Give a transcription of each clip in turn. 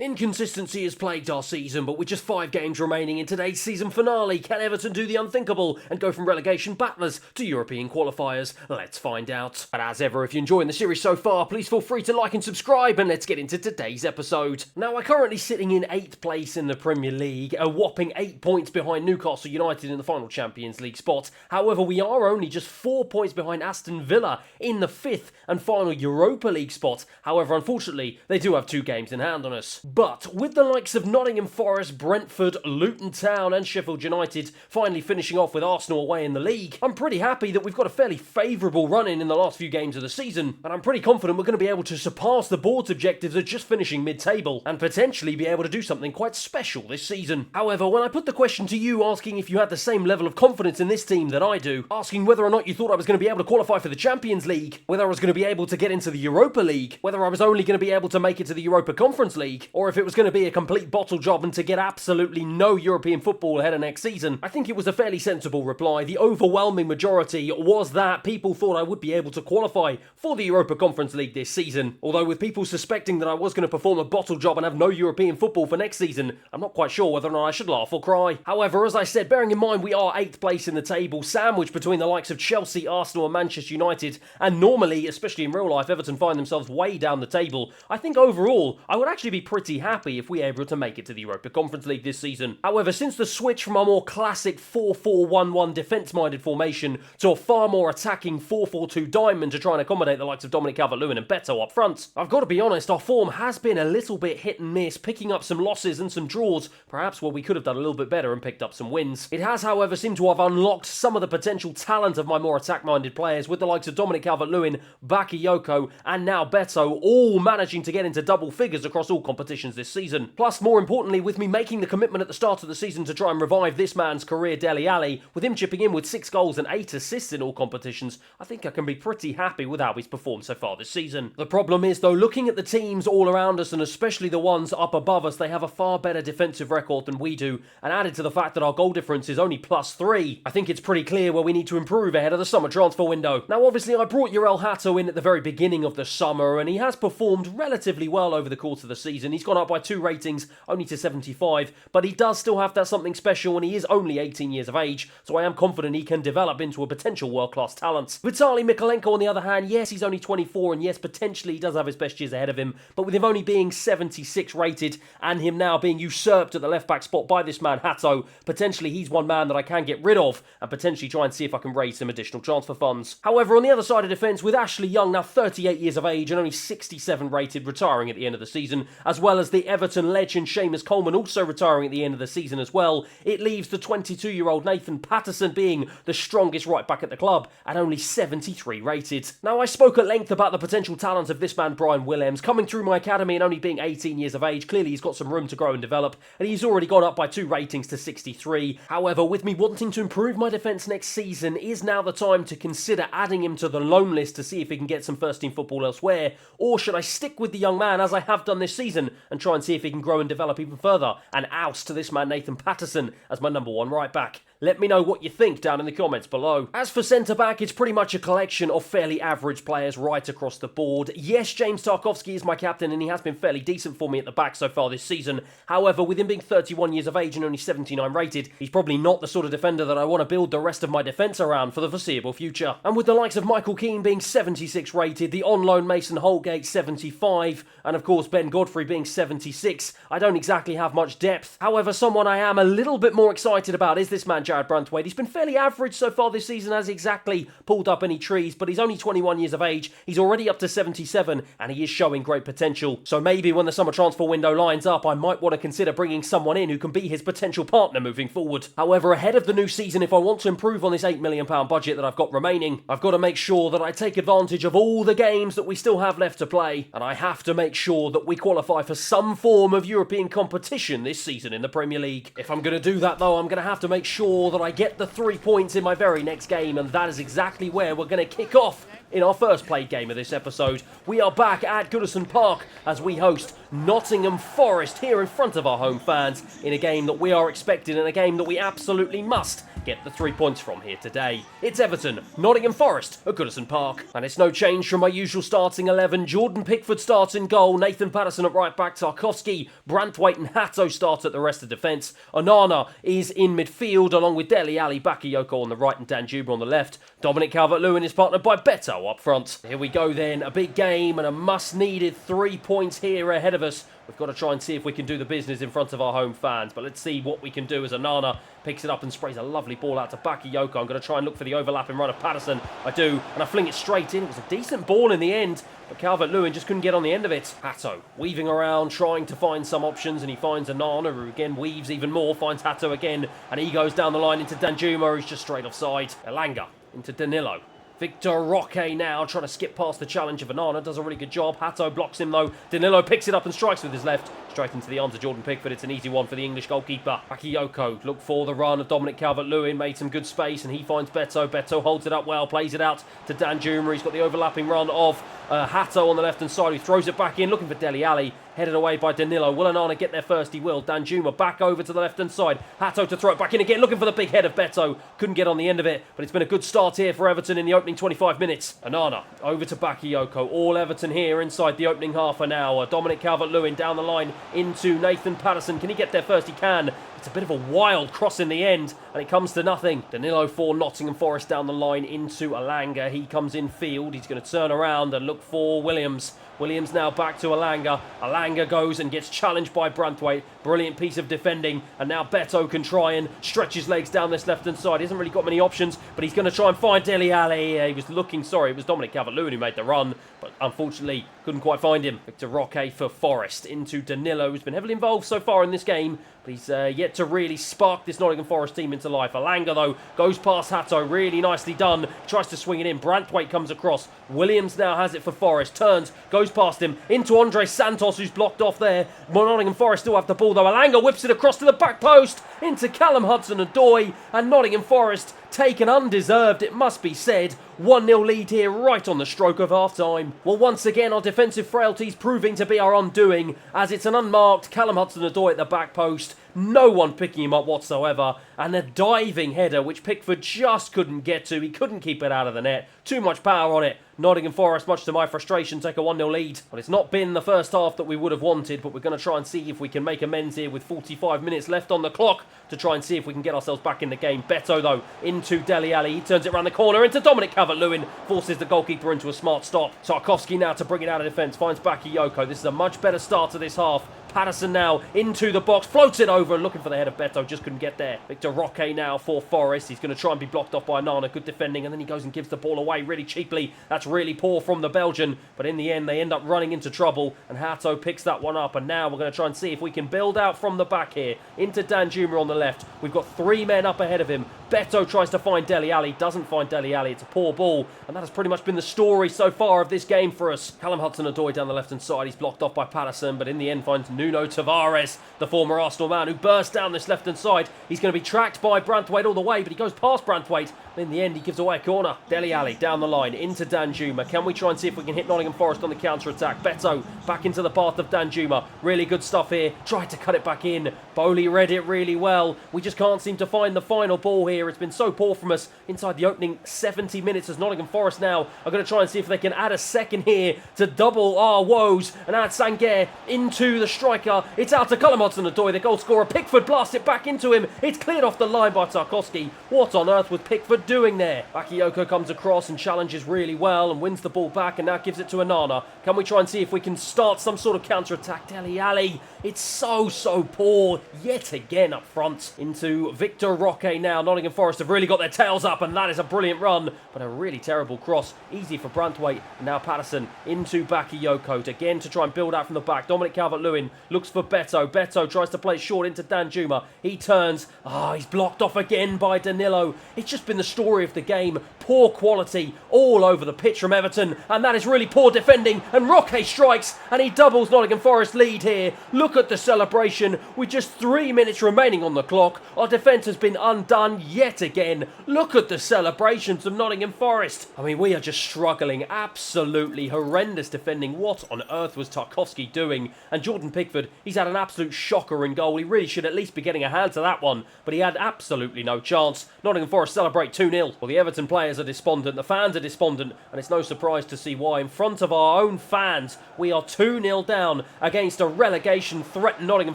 Inconsistency has plagued our season, but with just 5 games remaining in today's season finale, can Everton do the unthinkable and go from relegation battlers to European qualifiers? Let's find out. But as ever, if you're enjoying the series so far, please feel free to like and subscribe, and let's get into today's episode. Now, we're currently sitting in 8th place in the Premier League, a whopping 8 points behind Newcastle United in the final Champions League spot. However, we are only just 4 points behind Aston Villa in the 5th and final Europa League spot. However, unfortunately, they do have 2 games in hand on us. But with the likes of Nottingham Forest, Brentford, Luton Town and Sheffield United finally finishing off with Arsenal away in the league, I'm pretty happy that we've got a fairly favourable run in the last few games of the season, and I'm pretty confident we're going to be able to surpass the board's objectives of just finishing mid-table and potentially be able to do something quite special this season. However, when I put the question to you asking if you had the same level of confidence in this team that I do, asking whether or not you thought I was going to be able to qualify for the Champions League, whether I was going to be able to get into the Europa League, whether I was only going to be able to make it to the Europa Conference League, or if it was going to be a complete bottle job and to get absolutely no European football ahead of next season, I think it was a fairly sensible reply. The overwhelming majority was that people thought I would be able to qualify for the Europa Conference League this season. Although with people suspecting that I was going to perform a bottle job and have no European football for next season, I'm not quite sure whether or not I should laugh or cry. However, as I said, bearing in mind we are 8th place in the table, sandwiched between the likes of Chelsea, Arsenal and Manchester United, and normally, especially in real life, Everton find themselves way down the table, I think overall I would actually be pretty happy if we were able to make it to the Europa Conference League this season. However, since the switch from a more classic 4-4-1-1 defence-minded formation to a far more attacking 4-4-2 diamond to try and accommodate the likes of Dominic Calvert-Lewin and Beto up front, I've got to be honest, our form has been a little bit hit and miss, picking up some losses and some draws, perhaps where we could have done a little bit better and picked up some wins. It has, however, seemed to have unlocked some of the potential talent of my more attack-minded players, with the likes of Dominic Calvert-Lewin, Bakayoko and now Beto all managing to get into double figures across all competitions this season. Plus, more importantly, with me making the commitment at the start of the season to try and revive this man's career Dele Alli, with him chipping in with 6 goals and 8 assists in all competitions, I think I can be pretty happy with how he's performed so far this season. The problem is, though, looking at the teams all around us, and especially the ones up above us, they have a far better defensive record than we do, and added to the fact that our goal difference is only +3, I think it's pretty clear where we need to improve ahead of the summer transfer window. Now, obviously, I brought Uriel Hato in at the very beginning of the summer, and he has performed relatively well over the course of the season. He's gone up by 2 ratings, only to 75, but he does still have that something special, and he is only 18 years of age, so I am confident he can develop into a potential world-class talent. Vitaly Mikalenko, on the other hand, yes, he's only 24, and yes, potentially he does have his best years ahead of him, but with him only being 76 rated, and him now being usurped at the left-back spot by this man, Hato, potentially he's one man that I can get rid of, and potentially try and see if I can raise some additional transfer funds. However, on the other side of defence, with Ashley Young now 38 years of age and only 67 rated, retiring at the end of the season, as well as the Everton legend Seamus Coleman also retiring at the end of the season as well, it leaves the 22-year-old Nathan Patterson being the strongest right back at the club at only 73 rated. Now, I spoke at length about the potential talent of this man Brian Williams coming through my academy and only being 18 years of age. Clearly he's got some room to grow and develop, and he's already gone up by 2 ratings to 63. However, with me wanting to improve my defence next season, is now the time to consider adding him to the loan list to see if he can get some first team football elsewhere, or should I stick with the young man as I have done this season and try and see if he can grow and develop even further and oust to this man Nathan Patterson as my number 1 right back? Let me know what you think down in the comments below. As for centre-back, it's pretty much a collection of fairly average players right across the board. Yes, James Tarkowski is my captain and he has been fairly decent for me at the back so far this season. However, with him being 31 years of age and only 79 rated, he's probably not the sort of defender that I want to build the rest of my defence around for the foreseeable future. And with the likes of Michael Keane being 76 rated, the on-loan Mason Holgate 75, and of course Ben Godfrey being 76, I don't exactly have much depth. However, someone I am a little bit more excited about is this man Jared Brantwaite. He's been fairly average so far this season, hasn't exactly pulled up any trees, but he's only 21 years of age, he's already up to 77, and he is showing great potential. So maybe when the summer transfer window lines up, I might want to consider bringing someone in who can be his potential partner moving forward. However, ahead of the new season, if I want to improve on this £8 million budget that I've got remaining, I've got to make sure that I take advantage of all the games that we still have left to play, and I have to make sure that we qualify for some form of European competition this season in the Premier League. If I'm going to do that though, I'm going to have to make sure that I get the 3 points in my very next game, and that is exactly where we're going to kick off in our first played game of this episode. We are back at Goodison Park as we host Nottingham Forest here in front of our home fans in a game that we are expecting and a game that we absolutely must get the 3 points from here today. It's Everton, Nottingham Forest at Goodison Park. And it's no change from my usual starting 11. Jordan Pickford starts in goal, Nathan Patterson at right back, Tarkowski, Branthwaite and Hatto start at the rest of defence. Onana is in midfield along with Dele Alli, Bakayoko on the right and Danjuma on the left. Dominic Calvert-Lewin is partnered by Beto up front. Here we go then, a big game and a must-needed 3 points here ahead of us. We've got to try and see if we can do the business in front of our home fans. But let's see what we can do as Onana picks it up and sprays a lovely ball out to Bakayoko. I'm going to try and look for the overlapping run of Patterson. I do, and I fling it straight in. It was a decent ball in the end, but Calvert-Lewin just couldn't get on the end of it. Hatto weaving around, trying to find some options, and he finds Onana, who again weaves even more, finds Hatto again, and he goes down the line into Danjuma, who's just straight offside. Elanga into Danilo. Victor Roque now trying to skip past the challenge of Onana, does a really good job. Hatto blocks him though. Danilo picks it up and strikes with his left. Straight into the arms of Jordan Pickford. It's an easy one for the English goalkeeper. Bakayoko looked for the run of Dominic Calvert-Lewin, made some good space and he finds Beto. Beto holds it up well, plays it out to Danjuma. He's got the overlapping run of Hatto on the left-hand side, who throws it back in, looking for Dele Alli. Headed away by Danilo. Will Onana get there first? He will. Danjuma back over to the left-hand side. Hatto to throw it back in again, looking for the big head of Beto. Couldn't get on the end of it, but it's been a good start here for Everton in the opening 25 minutes. Onana over to Bakayoko. All Everton here inside the opening half an hour. Dominic Calvert-Lewin down the line into Nathan Patterson. Can he get there first? He can. It's a bit of a wild cross in the end, and it comes to nothing. Danilo for Nottingham Forest down the line into Elanga. He comes in field. He's going to turn around and look for Williams. Williams now back to Elanga. Elanga goes and gets challenged by Branthwaite. Brilliant piece of defending. And now Beto can try and stretch his legs down this left-hand side. He hasn't really got many options, but he's going to try and find Dele Alli. He was looking, sorry, it was Dominic Calvert-Lewin who made the run, but unfortunately couldn't quite find him. Victor Roque for Forest into Danilo, who's been heavily involved so far in this game, but he's yet to really spark this Nottingham Forest team into life. Elanga, though, goes past Hatto. Really nicely done. Tries to swing it in. Branthwaite comes across. Williams now has it for Forest. Turns, goes past him into Andre Santos, who's blocked off there. Nottingham Forest still have the ball, though. Elanga whips it across to the back post into Callum Hudson-Odoi, and Nottingham Forest take an undeserved, it must be said, 1-0 lead here right on the stroke of half-time. Well, once again, our defensive frailties proving to be our undoing, as it's an unmarked Callum Hudson-Odoi at the back post, no one picking him up whatsoever, and a diving header which Pickford just couldn't get to. He couldn't keep it out of the net. Too much power on it. Nottingham Forest, much to my frustration, take a 1-0 lead. Well, it's not been the first half that we would have wanted, but we're going to try and see if we can make amends here with 45 minutes left on the clock to try and see if we can get ourselves back in the game. Beto, though, into Dele Alli. He turns it around the corner into Dominic Calvert-Lewin, forces the goalkeeper into a smart stop. Tarkowski now to bring it out of defence, finds Bakayoko. This is a much better start to this half. Patterson now into the box, floats it over and looking for the head of Beto, just couldn't get there. Victor Roque now for Forest. He's going to try and be blocked off by Onana. Good defending, and then he goes and gives the ball away really cheaply. That's really poor from the Belgian, but in the end they end up running into trouble, and Hatto picks that one up. And now we're going to try and see if we can build out from the back here into Danjuma on the left. We've got 3 men up ahead of him. Beto tries to find Dele Alli, doesn't find Dele Alli. It's a poor ball, and that has pretty much been the story so far of this game for us. Callum Hudson-Odoi down the left-hand side. He's blocked off by Patterson, but in the end finds Nuno Tavares, the former Arsenal man, who bursts down this left-hand side. He's going to be tracked by Branthwaite all the way, but he goes past Branthwaite. In the end, he gives away a corner. Dele Alli down the line into Danjuma. Can we try and see if we can hit Nottingham Forest on the counter-attack? Beto back into the path of Danjuma. Really good stuff here. Tried to cut it back in. Bowley read it really well. We just can't seem to find the final ball here. It's been so poor from us inside the opening 70 minutes as Nottingham Forest now are going to try and see if they can add a second here to double our woes and add Sangaré into the striker. It's out to Callum Hudson-Odoi, the goal scorer. Pickford blasts it back into him. It's cleared off the line by Tarkowski. What on earth was Pickford doing there? Bakayoko comes across and challenges really well and wins the ball back and now gives it to Onana. Can we try and see if we can start some sort of counter-attack? Dele Alli, it's so poor yet again up front. Into Victor Roque now. Nottingham Forest have really got their tails up, and that is a brilliant run, but a really terrible cross. Easy for Branthwaite. And now Patterson into Bakayoko again to try and build out from the back. Dominic Calvert-Lewin looks for Beto. Beto tries to play short into Danjuma. He turns. He's blocked off again by Danilo. It's just been the story of the game. Poor quality all over the pitch from Everton, and that is really poor defending, and Roque strikes, and he doubles Nottingham Forest lead here. Look at the celebration. With just 3 minutes remaining on the clock, our defence has been undone yet again. Look at the celebrations of Nottingham Forest. I mean, we are just struggling. Absolutely horrendous defending. What on earth was Tarkowski doing? And Jordan Pickford, he's had an absolute shocker in goal. He really should at least be getting a hand to that one, but he had absolutely no chance. Nottingham Forest celebrate 2-0. Well, the Everton players are despondent, the fans are despondent, and it's no surprise to see why. In front of our own fans, we are 2-0 down against a relegation-threatened Nottingham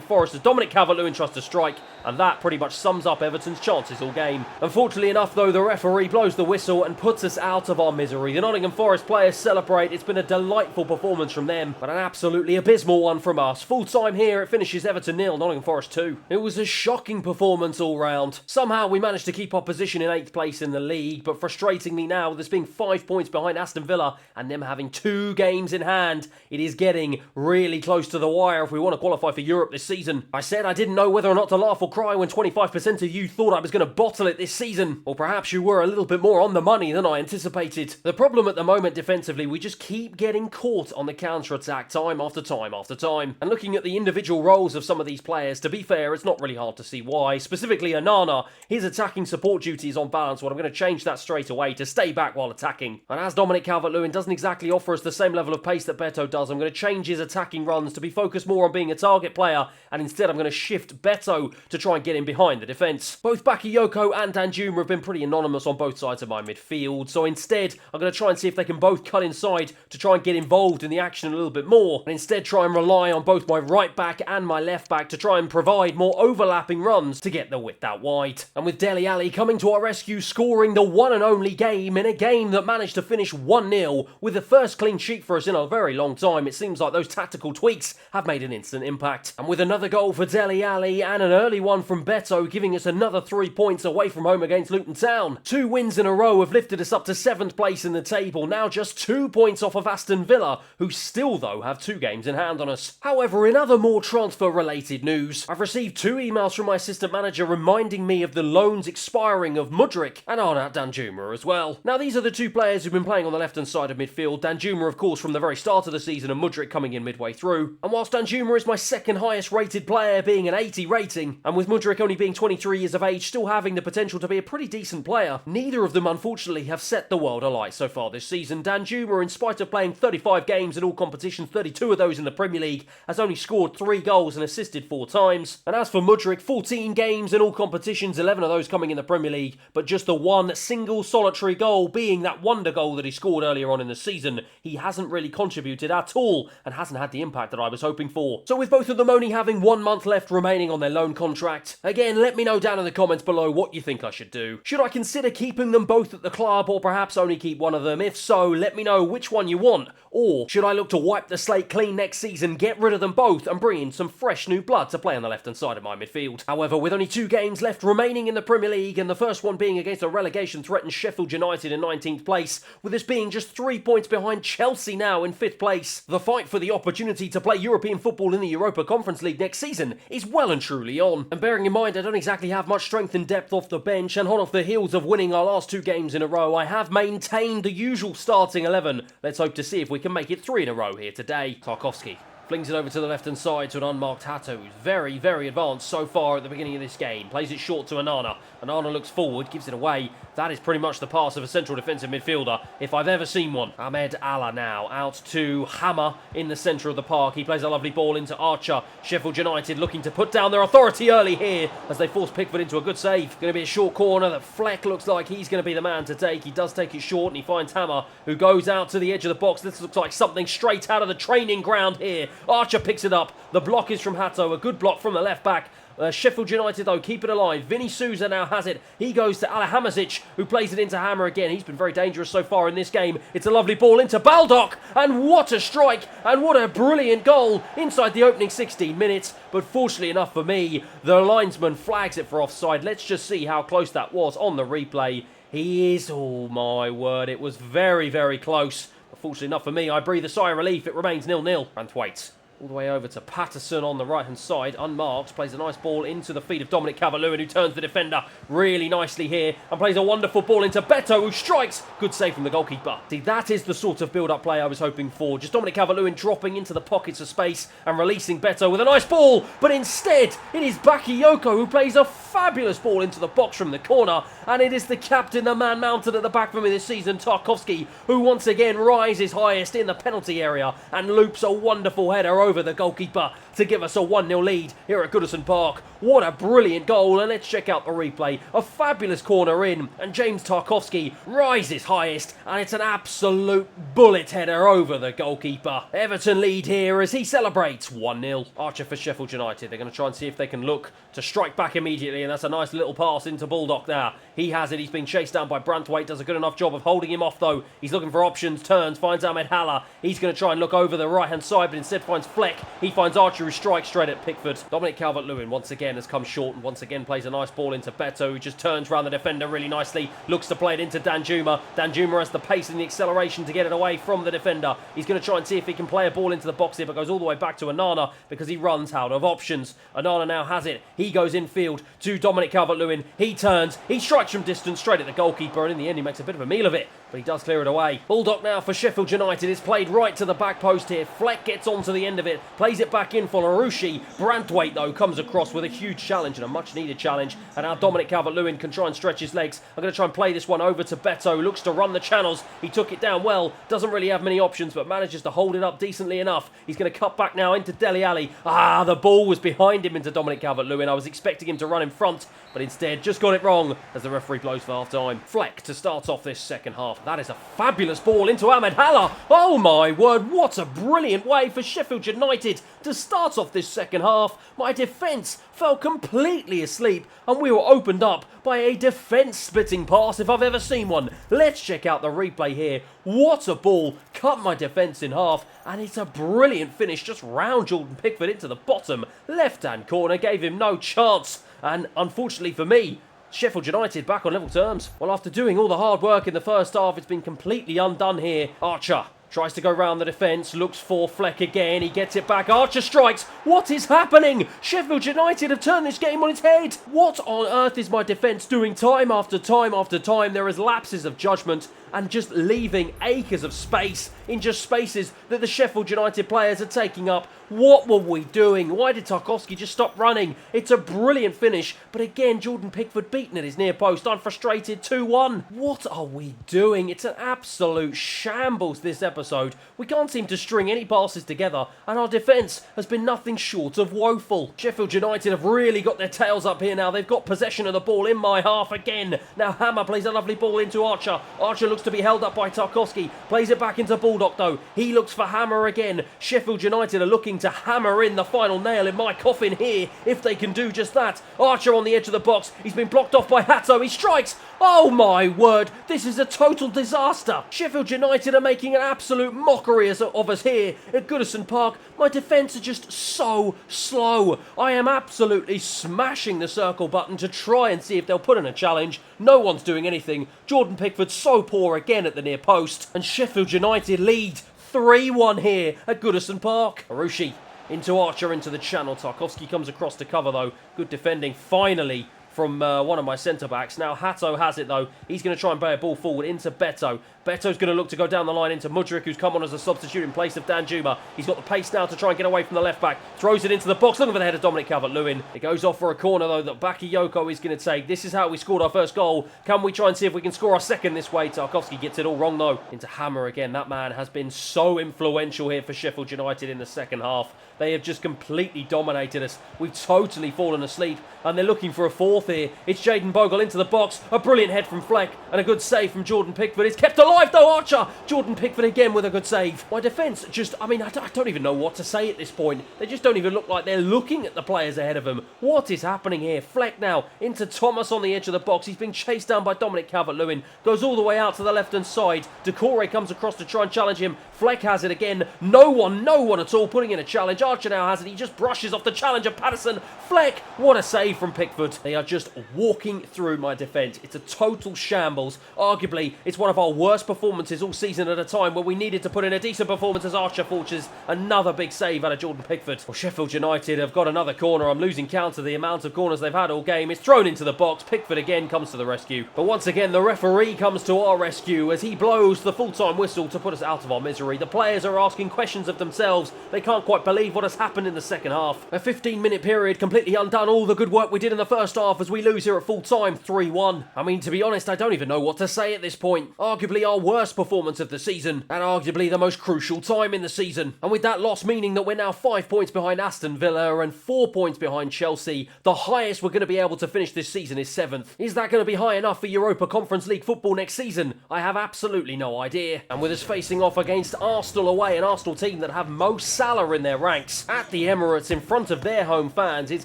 Forest as Dominic Calvert-Lewin tries to strike, and that pretty much sums up Everton's chances all game. Unfortunately enough, though, the referee blows the whistle and puts us out of our misery. The Nottingham Forest players celebrate. It's been a delightful performance from them, but an absolutely abysmal one from us. Full time here, it finishes Everton 0, Nottingham Forest 2. It was a shocking performance all round. Somehow we managed to keep our position in 8th place in the league, but frustratingly now, there's being 5 points behind Aston Villa and them having 2 games in hand. It is getting really close to the wire if we want to qualify for Europe this season. I said I didn't know whether or not to laugh or cry when 25% of you thought I was going to bottle it this season. Or perhaps you were a little bit more on the money than I anticipated. The problem at the moment defensively, we just keep getting caught on the counter-attack time after time after time. And looking at the individual roles of some of these players, to be fair, it's not really hard to see why. Specifically Onana, his attacking support duty is on balance, but I'm going to change that straight away to stay back while attacking. And as Dominic Calvert-Lewin doesn't exactly offer us the same level of pace that Beto does, I'm going to change his attacking runs to be focused more on being a target player, and instead I'm going to shift Beto to try and get him behind the defence. Both Bakayoko and Danjuma have been pretty anonymous on both sides of my midfield, so instead I'm going to try and see if they can both cut inside to try and get involved in the action a little bit more, and instead try and rely on both my right back and my left back to try and provide more overlapping runs to get the width out wide. And with Dele Alli coming to our rescue, scoring the one and only game in a game that managed to finish 1-0 with the first clean sheet for us in a very long time, it seems like those tactical tweaks have made an instant impact. And with another goal for Dele Alli and an early one from Beto giving us another 3 points away from home against Luton Town. 2 wins in a row have lifted us up to 7th place in the table, now just 2 points off of Aston Villa, who still though have 2 games in hand on us. However, in other more transfer related news, I've received 2 emails from my assistant manager reminding me of the loans expiring of Mudryk and Arnaut Danjuma as well. Now these are the 2 players who've been playing on the left hand side of midfield, Danjuma of course from the very start of the season and Mudryk coming in midway through. And whilst Danjuma is my second highest rated player being an 80 rating, and with Mudryk only being 23 years of age still having the potential to be a pretty decent player, neither of them unfortunately have set the world alight so far this season. Danjuma, in spite of playing 35 games in all competitions, 32 of those in the Premier League, has only scored 3 goals and assisted 4 times. And as for Mudryk, 14 games in all competitions, 11 of those coming in the Premier League, but just the one single solitary goal being that wonder goal that he scored earlier on in the season. He hasn't really contributed at all and hasn't had the impact that I was hoping for. So with both of them only having 1 month left remaining on their loan contract, again, let me know down in the comments below what you think I should do. Should I consider keeping them both at the club or perhaps only keep one of them? If so, let me know which one you want. Or should I look to wipe the slate clean next season, get rid of them both and bring in some fresh new blood to play on the left hand side of my midfield? However, with only 2 games left remaining in the Premier League and the first one being against a relegation threatened Sheffield United in 19th place, with this being just 3 points behind Chelsea now in 5th place, the fight for the opportunity to play European football in the Europa Conference League next season is well and truly on. And bearing in mind I don't exactly have much strength and depth off the bench, and hot off the heels of winning our last 2 games in a row, I have maintained the usual starting 11. Let's hope to see if we can make it 3 in a row here today. Tarkowski flings it over to the left-hand side to an unmarked Hato, who's very, very advanced so far at the beginning of this game. Plays it short to Onana. Onana looks forward, gives it away. That is pretty much the pass of a central defensive midfielder, if I've ever seen one. Ahmed Allah now, out to Hammer in the centre of the park. He plays a lovely ball into Archer. Sheffield United looking to put down their authority early here, as they force Pickford into a good save. Going to be a short corner that Fleck looks like he's going to be the man to take. He does take it short, and he finds Hammer, who goes out to the edge of the box. This looks like something straight out of the training ground here. Archer picks it up. The block is from Hato, a good block from the left back. Sheffield United, though, keep it alive. Vinny Souza now has it. He goes to Alihamidzic, who plays it into Hammer again. He's been very dangerous so far in this game. It's a lovely ball into Baldock, and what a strike, and what a brilliant goal inside the opening 16 minutes. But fortunately enough for me, the linesman flags it for offside. Let's just see how close that was on the replay. He is, oh my word, it was very, very close. But fortunately enough for me, I breathe a sigh of relief. It remains 0-0. Branthwaite All the way over to Patterson on the right-hand side, unmarked, plays a nice ball into the feet of Dominic Calvert-Lewin, who turns the defender really nicely here, and plays a wonderful ball into Beto, who strikes. Good save from the goalkeeper. See, that is the sort of build-up play I was hoping for. Just Dominic Calvert-Lewin dropping into the pockets of space and releasing Beto with a nice ball, but instead, it is Bakayoko who plays a fabulous ball into the box from the corner, and it is the captain, the man mounted at the back for me this season, Tarkowski, who once again rises highest in the penalty area and loops a wonderful header over the goalkeeper to give us a 1-0 lead here at Goodison Park. What a brilliant goal, and let's check out the replay. A fabulous corner in, and James Tarkowski rises highest, and it's an absolute bullet header over the goalkeeper. Everton lead here as he celebrates 1-0. Archer for Sheffield United. They're going to try and see if they can look to strike back immediately, and that's a nice little pass into Baldock there. He has it. He's been chased down by Brantwaite. Does a good enough job of holding him off, though. He's looking for options, turns, finds Ahmed Haller. He's going to try and look over the right-hand side, but instead finds Fleck. He finds Archer, who strikes straight at Pickford. Dominic Calvert-Lewin once again has come short and once again plays a nice ball into Beto, who just turns around the defender really nicely, looks to play it into Danjuma. Danjuma has the pace and the acceleration to get it away from the defender. He's going to try and see if he can play a ball into the box here, but goes all the way back to Onana because he runs out of options. Onana now has it. He goes infield to Dominic Calvert-Lewin. He turns. He strikes from distance straight at the goalkeeper, and in the end he makes a bit of a meal of it, but he does clear it away. Baldock now for Sheffield United. It's played right to the back post here. Fleck gets onto the end of it, plays it back in for Larouche. Brantwaite, though, comes across with a huge challenge and a much-needed challenge, and now Dominic Calvert-Lewin can try and stretch his legs. I'm going to try and play this one over to Beto, looks to run the channels. He took it down well, doesn't really have many options, but manages to hold it up decently enough. He's going to cut back now into Dele Alli. The ball was behind him into Dominic Calvert-Lewin. I was expecting him to run in front, but instead just got it wrong as the referee blows for half-time. Fleck to start off this second half. That is a fabulous ball into Ahmed Haller. Oh my word, what a brilliant way for Sheffield United to start off this second half. My defence fell completely asleep and we were opened up by a defence-splitting pass if I've ever seen one. Let's check out the replay here. What a ball, cut my defence in half, and it's a brilliant finish just round Jordan Pickford into the bottom left-hand corner, gave him no chance, and unfortunately for me, Sheffield United back on level terms. Well, after doing all the hard work in the first half, it's been completely undone here. Archer tries to go round the defence, looks for Fleck again, he gets it back, Archer strikes. What is happening? Sheffield United have turned this game on its head. What on earth is my defence doing time after time after time? There is lapses of judgment and just leaving acres of space in just spaces that the Sheffield United players are taking up. What were we doing? Why did Tarkowski just stop running? It's a brilliant finish, but again, Jordan Pickford beaten at his near post. I'm frustrated, 2-1. What are we doing? It's an absolute shambles this episode. We can't seem to string any passes together, and our defence has been nothing short of woeful. Sheffield United have really got their tails up here now. They've got possession of the ball in my half again. Now Hammer plays a lovely ball into Archer. Archer looks to be held up by Tarkowski. Plays it back into Baldock, though. He looks for Hammer again. Sheffield United are looking to hammer in the final nail in my coffin here, if they can do just that. Archer on the edge of the box. He's been blocked off by Hatto. He strikes. Oh my word, this is a total disaster. Sheffield United are making an absolute mockery of us here at Goodison Park. My defence are just so slow. I am absolutely smashing the circle button to try and see if they'll put in a challenge. No one's doing anything. Jordan Pickford so poor again at the near post, and Sheffield United lead 3-1 here at Goodison Park. Arushi into Archer, into the channel. Tarkowski comes across to cover, though. Good defending, finally, from one of my centre-backs. Now Hatto has it, though. He's going to try and play a ball forward into Beto. Beto's going to look to go down the line into Mudryk, who's come on as a substitute in place of Danjuma. He's got the pace now to try and get away from the left-back. Throws it into the box, looking for the head of Dominic Calvert-Lewin. It goes off for a corner, though, that Bakayoko is going to take. This is how we scored our first goal. Can we try and see if we can score our second this way? Tarkowski gets it all wrong, though. Into Hammer again. That man has been so influential here for Sheffield United in the second half. They have just completely dominated us. We've totally fallen asleep, and they're looking for a fourth here. It's Jayden Bogle into the box. A brilliant head from Fleck, and a good save from Jordan Pickford. It's kept alive, though, Archer. Jordan Pickford again with a good save. My defence just, I don't even know what to say at this point. They just don't even look like they're looking at the players ahead of them. What is happening here? Fleck now into Thomas on the edge of the box. He's being chased down by Dominic Calvert-Lewin. Goes all the way out to the left-hand side. Decore comes across to try and challenge him. Fleck has it again. No one at all putting in a challenge. Archer now has it. He just brushes off the challenge of Patterson. Fleck, what a save from Pickford. They are just walking through my defence. It's a total shambles. Arguably, it's one of our worst performances all season at a time where we needed to put in a decent performance as Archer forges another big save out of Jordan Pickford. Well, Sheffield United have got another corner. I'm losing count of the amount of corners they've had all game. It's thrown into the box. Pickford again comes to the rescue. But once again, the referee comes to our rescue as he blows the full-time whistle to put us out of our misery. The players are asking questions of themselves. They can't quite believe what has happened in the second half. A 15-minute period completely undone all the good work we did in the first half as we lose here at full-time 3-1. I mean, to be honest, I don't even know what to say at this point. Arguably our worst performance of the season and arguably the most crucial time in the season. And with that loss meaning that we're now 5 points behind Aston Villa and 4 points behind Chelsea, the highest we're going to be able to finish this season is 7th. Is that going to be high enough for Europa Conference League football next season? I have absolutely no idea. And with us facing off against Arsenal away, an Arsenal team that have Mo Salah in their ranks at the Emirates in front of their home fans, it's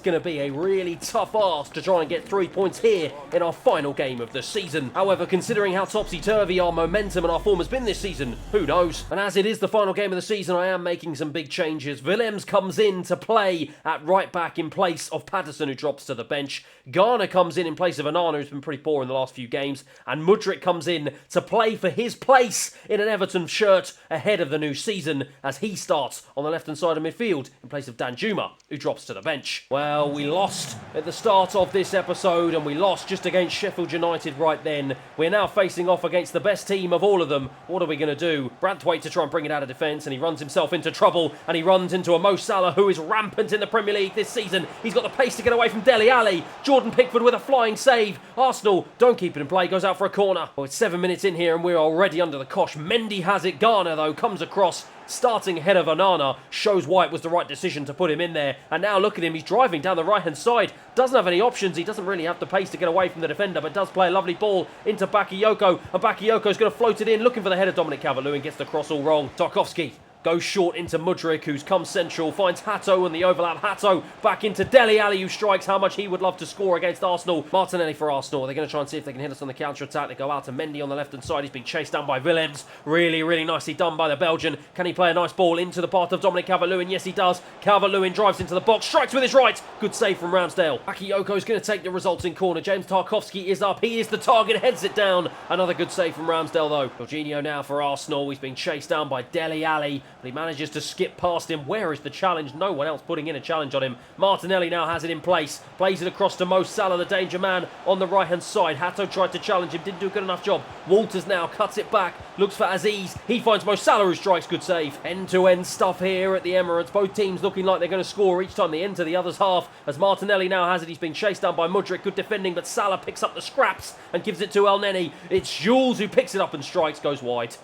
going to be a really tough ask to try and get 3 points here in our final game of the season. However, considering how topsy-turvy our momentum and our form has been this season, who knows? And as it is the final game of the season, I am making some big changes. Willems comes in to play at right back in place of Patterson, who drops to the bench. Garner comes in place of Onana, who's been pretty poor in the last few games. And Mudryk comes in to play for his place in an Everton shirt ahead of the new season as he starts on the left-hand side of midfield in place of Danjuma, who drops to the bench. Well, we lost at the start of this episode and we lost just against Sheffield United right then. We're now facing off against the best team of all of them. What are we going to do? Branthwaite to try and bring it out of defence, and he runs himself into trouble and he runs into a Mo Salah who is rampant in the Premier League this season. He's got the pace to get away from Dele Alli. Jordan Pickford with a flying save. Arsenal don't keep it in play, goes out for a corner. Well, it's 7 minutes in here and we're already under the cosh. Mendy has it. Garner though comes across, starting ahead of Onana, shows why it was the right decision to put him in there. And now look at him, he's driving down the right hand side, doesn't have any options. He doesn't really have the pace to get away from the defender, but does play a lovely ball into Bakayoko, and Bakayoko's going to float it in, looking for the head of Dominic Calvert-Lewin, gets the cross all wrong. Tarkowski goes short into Mudryk, who's come central, finds Hato and the overlap. Hato back into Dele Alli, who strikes. How much he would love to score against Arsenal. Martinelli for Arsenal. They're going to try and see if they can hit us on the counter-attack. They go out to Mendy on the left-hand side. He's been chased down by Willems. Really, really nicely done by the Belgian. Can he play a nice ball into the path of Dominic Calvert-Lewin? Yes, he does. Calvert-Lewin drives into the box, strikes with his right. Good save from Ramsdale. Bakayoko's going to take the resulting corner. James Tarkowski is up. He is the target, heads it down. Another good save from Ramsdale, though. Jorginho now for Arsenal. He's been chased down by Dele Alli, but he manages to skip past him. Where is the challenge? No one else putting in a challenge on him. Martinelli now has it in place. Plays it across to Mo Salah, the danger man, on the right-hand side. Hato tried to challenge him. Didn't do a good enough job. Walters now cuts it back. Looks for Aziz. He finds Mo Salah, who strikes. Good save. End-to-end stuff here at the Emirates. Both teams looking like they're going to score each time they enter the other's half. As Martinelli now has it. He's been chased down by Mudryk. Good defending, but Salah picks up the scraps and gives it to El Neni. It's Jules who picks it up and strikes. Goes wide.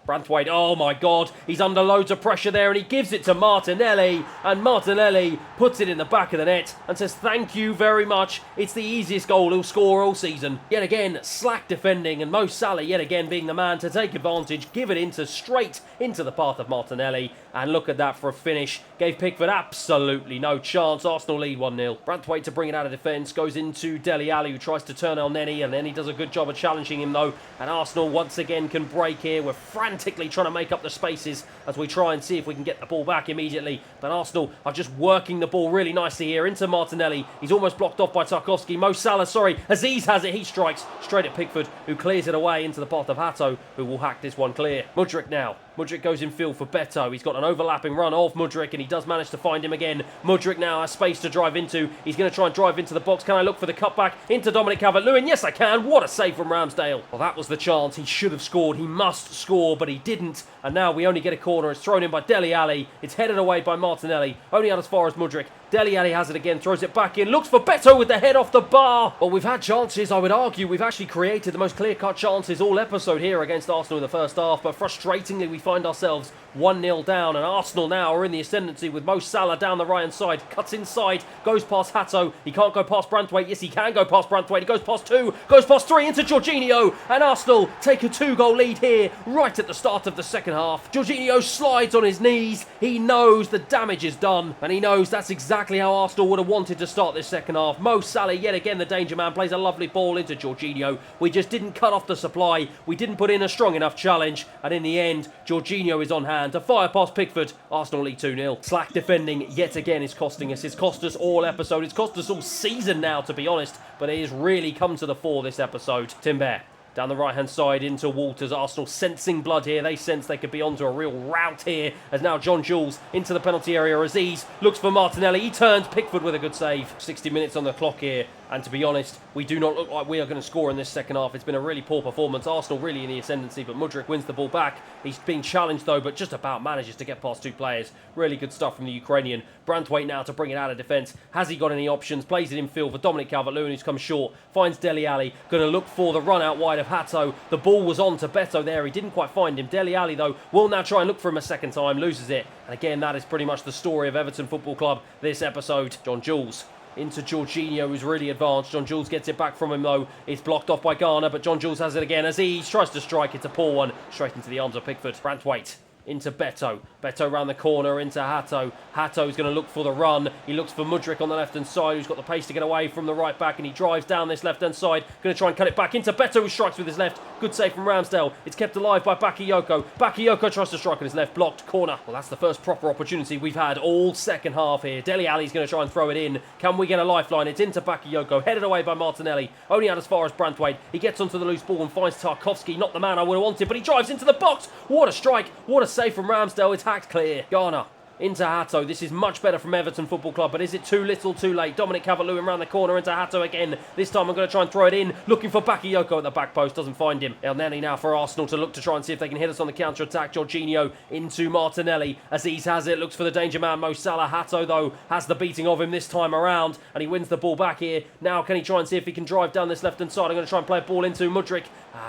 Branthwaite, oh my God, he's under loads of pressure there and he gives it to Martinelli, and Martinelli puts it in the back of the net and says thank you very much. It's the easiest goal he'll score all season. Yet again, slack defending, and Mo Salah yet again being the man to take advantage, give it straight into the path of Martinelli, and look at that for a finish. Gave Pickford absolutely no chance. Arsenal lead 1-0. Branthwaite to bring it out of defence, goes into Dele Alli, who tries to turn El Neni, and then he does a good job of challenging him though, and Arsenal once again can break here. We're frantically trying to make up the spaces as we try and see if we can get the ball back immediately, but Arsenal are just working the ball really nicely here into Martinelli. He's almost blocked off by Tarkowski. Mo Salah, Aziz has it. He strikes straight at Pickford, who clears it away into the path of Hato, who will hack this one clear. Mudryk now. Mudryk goes in field for Beto. He's got an overlapping run of Mudryk and he does manage to find him again. Mudryk now has space to drive into. He's going to try and drive into the box. Can I look for the cutback into Dominic Calvert-Lewin? Yes, I can. What a save from Ramsdale. Well, that was the chance. He should have scored. He must score, but he didn't. And now we only get a corner. It's thrown in by Dele Alli. It's headed away by Martinelli. Only out as far as Mudryk. Dele Alli has it again, throws it back in, looks for Beto with the head off the bar. Well, we've had chances, I would argue. We've actually created the most clear-cut chances all episode here against Arsenal in the first half, but frustratingly we find ourselves 1-0 down, and Arsenal now are in the ascendancy with Mo Salah down the right-hand side, cuts inside, goes past Hato. He can't go past Branthwaite. Yes, he can go past Branthwaite. He goes past 2, goes past 3 into Jorginho, and Arsenal take a 2-goal lead here right at the start of the second second half. Jorginho slides on his knees. He knows the damage is done, and he knows that's exactly how Arsenal would have wanted to start this second half. Mo Salah, yet again, the danger man, plays a lovely ball into Jorginho. We just didn't cut off the supply. We didn't put in a strong enough challenge, and in the end, Jorginho is on hand to fire past Pickford. Arsenal lead 2-0. Slack defending, yet again, is costing us. It's cost us all episode. It's cost us all season now, to be honest, but it has really come to the fore this episode. Timber down the right-hand side into Walters. Arsenal sensing blood here. They sense they could be onto a real rout here. As now John Jules into the penalty area. Aziz looks for Martinelli. He turns. Pickford with a good save. 60 minutes on the clock here. And to be honest, we do not look like we are going to score in this second half. It's been a really poor performance. Arsenal really in the ascendancy, but Mudryk wins the ball back. He's being challenged though, but just about manages to get past two players. Really good stuff from the Ukrainian. Branthwaite now to bring it out of defence. Has he got any options? Plays it in field for Dominic Calvert-Lewin, who's come short. Finds Dele Alli. Going to look for the run out wide of Hato. The ball was on to Beto there. He didn't quite find him. Dele Alli though will now try and look for him a second time. Loses it. And again, that is pretty much the story of Everton Football Club this episode. John Jules into Jorginho, who's really advanced. John Jules gets it back from him though. It's blocked off by Garner, but John Jules has it again as he tries to strike. It's a poor one, straight into the arms of Pickford. Branthwaite into Beto. Beto round the corner into Hato. Hato's going to look for the run. He looks for Mudryk on the left-hand side, who's got the pace to get away from the right back, and he drives down this left-hand side. Going to try and cut it back into Beto, who strikes with his left. Good save from Ramsdale. It's kept alive by Bakayoko. Bakayoko tries to strike on his left. Blocked. Corner. Well, that's the first proper opportunity we've had all second half here. Dele Alli's going to try and throw it in. Can we get a lifeline? It's into Bakayoko. Headed away by Martinelli. Only out as far as Branthwaite. He gets onto the loose ball and finds Tarkowski. Not the man I would have wanted, but he drives into the box. What a strike. What a save from Ramsdale. It's hacked clear. Garner into Hato. This is much better from Everton Football Club, but is it too little too late? Dominic Calvert-Lewin round the corner into Hato again. This time I'm going to try and throw it in, looking for Bakayoko at the back post. Doesn't find him. El Neni now for Arsenal to look to try and see if they can hit us on the counter-attack. Jorginho into Martinelli. Aziz has it, looks for the danger man Mo Salah. Hato though has the beating of him this time around, and he wins the ball back here. Now can he try and see if he can drive down this left-hand side? I'm going to try and play a ball into Mudryk.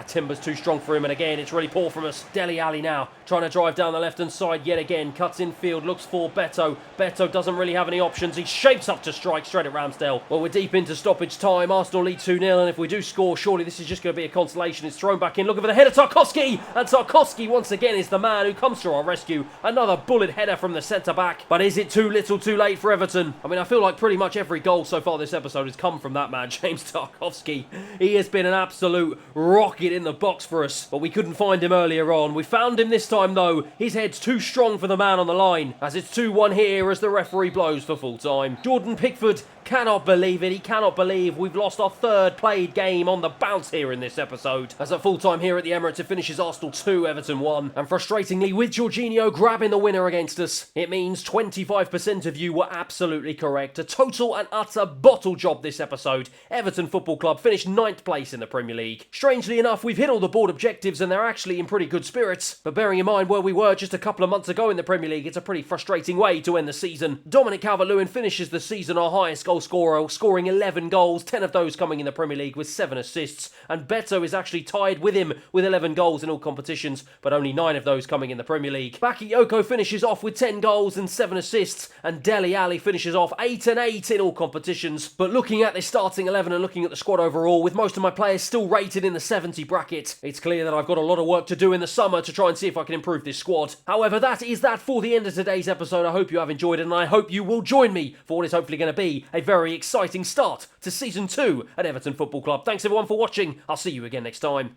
Timber's too strong for him, and again it's really poor from us. Dele Alli now trying to drive down the left-hand side yet again. Cuts in field, looks for Beto. Beto doesn't really have any options. He shapes up to strike straight at Ramsdale. Well, we're deep into stoppage time. Arsenal lead 2-0, and if we do score, surely this is just going to be a consolation. It's thrown back in, looking for the header, Tarkowski! And Tarkowski once again is the man who comes to our rescue. Another bullet header from the centre-back. But is it too little too late for Everton? I mean, I feel like pretty much every goal so far this episode has come from that man, James Tarkowski. He has been an absolute rocket in the box for us, but we couldn't find him earlier on. We found him this time though. His head's too strong for the man on the line, as it's 2-1 here as the referee blows for full time. Jordan Pickford cannot believe it. He cannot believe we've lost our third played game on the bounce here in this episode. As at full time here at the Emirates, it finishes Arsenal 2, Everton 1. And frustratingly, with Jorginho grabbing the winner against us, it means 25% of you were absolutely correct. A total and utter bottle job this episode. Everton Football Club finished 9th place in the Premier League. Strangely enough, we've hit all the board objectives and they're actually in pretty good spirits. But bearing in mind where we were just a couple of months ago in the Premier League, it's a pretty frustrating way to end the season. Dominic Calvert-Lewin finishes the season our highest goal scorer, scoring 11 goals, 10 of those coming in the Premier League with 7 assists. And Beto is actually tied with him with 11 goals in all competitions, but only 9 of those coming in the Premier League. Bakayoko finishes off with 10 goals and 7 assists, and Dele Alli finishes off 8 and 8 in all competitions. But looking at this starting 11 and looking at the squad overall, with most of my players still rated in the 70 bracket, it's clear that I've got a lot of work to do in the summer to try and see if I can improve this squad. However, that is that for the end of today's episode. I hope you have enjoyed it, and I hope you will join me for what is hopefully going to be a very exciting start to Season 2 at Everton Football Club. Thanks everyone for watching. I'll see you again next time.